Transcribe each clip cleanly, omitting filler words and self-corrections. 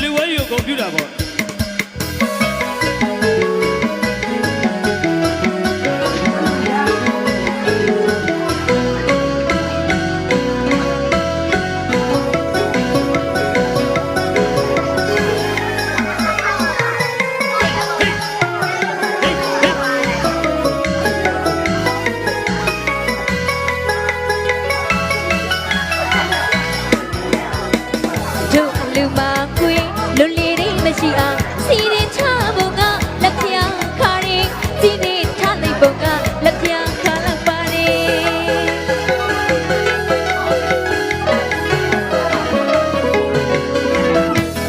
လေးဝဲရီကိုကွန်ပျူတာပေါ့ရှိအောင်စီရင်ချဖို့ကလက်ဖျားခါရင်စီနေချလိုက်ပုံကလက်ဖျားခါလောက်ပါတယ်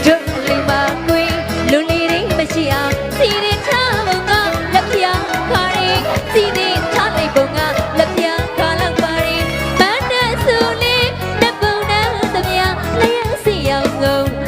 ဒုလေးပါကွေးလူလေးတွေမရှိအောင်စီရင်ချဖို့ကလက်ဖျားခါရင်စီနေချလိုက်ပုံကလက်ဖျားခါလောက်ပါတယ်မန္တဆူလေးနှစ်ပုံနဲ့သမျှလျှက်စီအောင်ဆုံး